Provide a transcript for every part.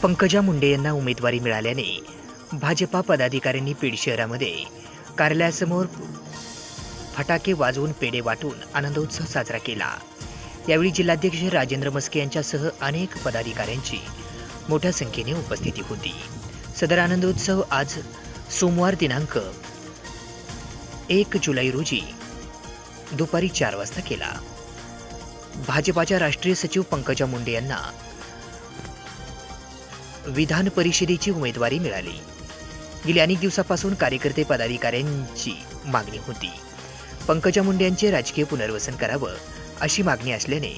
पंकजा मुंडे यांना उमेदवारी मिळाल्याने भाजपा पदाधिकाऱ्यांनी पेड शहरामध्ये कार्यालयासमोर फटाके वाजवून पेढे वाटून आनंदोत्सव साजरा केला। यावेळी जिल्हाध्यक्ष राजेंद्र मस्के यांच्यासह अनेक पदाधिकाऱ्यांची मोठ्या संख्येने उपस्थिती होती। सदर आनंदोत्सव आज सोमवार दिनांक 1 जुलै रोजी दुपारी 4 वाजता केला। भाजपाच्या राष्ट्रीय सचिव पंकजा मुंडे यांना विधान परिषदेची उमेदवारी मिळाली। गेल्या अनेक दिवसापासून कार्यकर्ते पदाधिकाऱ्यांची मागणी होती। पंकजा मुंडे यांचे राजकीय पुनर्वसन करावं अशी मागणी असल्याने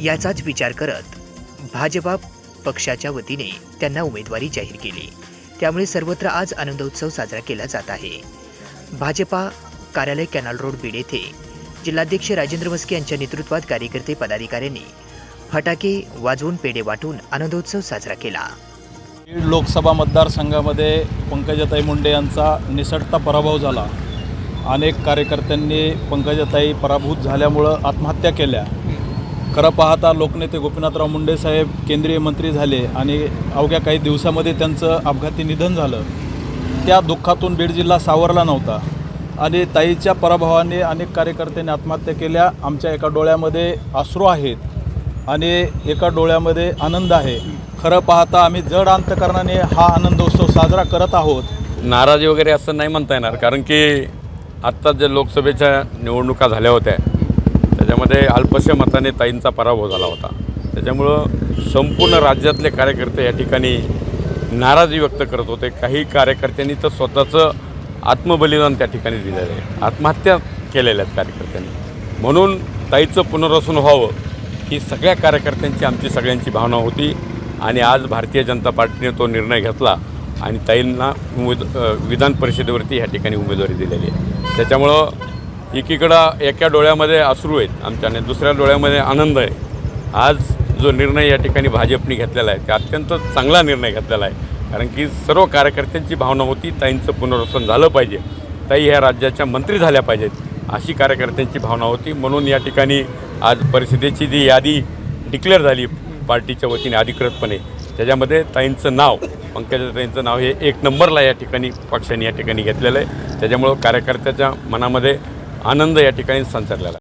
याचाच विचार करत भाजपा पक्षाच्या वतीने त्यांना उमेदवारी जाहीर केली। त्यामुळे सर्वत्र आज आनंदोत्सव साजरा केला जात आहे। भाजपा कार्यालय कॅनल रोड बीड येथे जिल्हाध्यक्ष राजेंद्र मस्के यांच्या नेतृत्वात कार्यकर्ते पदाधिकाऱ्यांनी फटाके वाजवून पेढे वाटून आनंदोत्सव साजरा केला। बीड लोकसभा मतदारसंघामध्ये पंकजाताई मुंडे यांचा निसटता पराभव झाला। अनेक कार्यकर्त्यांनी पंकजाताई पराभूत झाल्यामुळं आत्महत्या केल्या। खरं पाहता लोकनेते गोपीनाथराव मुंडे साहेब केंद्रीय मंत्री झाले आणि अवघ्या काही दिवसामध्ये त्यांचं अपघाती निधन झालं। त्या दुःखातून बीड जिल्हा सावरला नव्हता आणि ताईच्या पराभवाने अनेक कार्यकर्त्यांनी आत्महत्या केल्या। आमच्या एका डोळ्यामध्ये अश्रू आहेत आणि एका डोळ्यामध्ये आनंद आहे। खरं पाहता आम्ही जड अंतकरणाने हा आनंदोत्सव साजरा करत आहोत। नाराजी वगैरे असं नाही म्हणता येणार, कारण की आत्ताच जे लोकसभेच्या निवडणुका झाल्या होत्या त्याच्यामध्ये अल्पशा मताने ताईंचा पराभव झाला होता। त्याच्यामुळं संपूर्ण राज्यातले कार्यकर्ते या ठिकाणी नाराजी व्यक्त करत होते। काही कार्यकर्त्यांनी तर स्वतःचं आत्मबलिदान त्या ठिकाणी दिलेलं आहे, आत्महत्या केलेल्या आहेत कार्यकर्त्यांनी। म्हणून ताईचं पुनर्वसन व्हावं ही सगळ्या कार्यकर्त्यांची आमची सगळ्यांची भावना होती आणि आज भारतीय जनता पार्टीने तो निर्णय घेतला आणि ताईंना विधान परिषदेवरती ह्या ठिकाणी उमेदवारी दिलेली आहे। त्याच्यामुळं एकीकडं एका डोळ्यामध्ये अश्रू आहेत आमच्या आणि दुसऱ्या डोळ्यामध्ये आनंद आहे। आज जो निर्णय या ठिकाणी भाजपने घेतलेला आहे ते अत्यंत चांगला निर्णय घेतलेला आहे, कारण की सर्व कार्यकर्त्यांची भावना होती ताईंचं पुनर्वसन झालं पाहिजे, ताई ह्या राज्याच्या मंत्री झाल्या पाहिजेत अशी कार्यकर्त्यांची भावना होती। म्हणून या ठिकाणी आज परिषदेची जी यादी डिक्लेअर झाली पार्टीच्या वतीने अधिकृतपणे, त्याच्यामध्ये ताईंचं नाव पंकजाताईंचं नाव हे 1 नंबरला या ठिकाणी पक्षाने या ठिकाणी घेतलेलं आहे। त्याच्यामुळं कार्यकर्त्याच्या मनामध्ये आनंद या ठिकाणी संचारलेला आहे।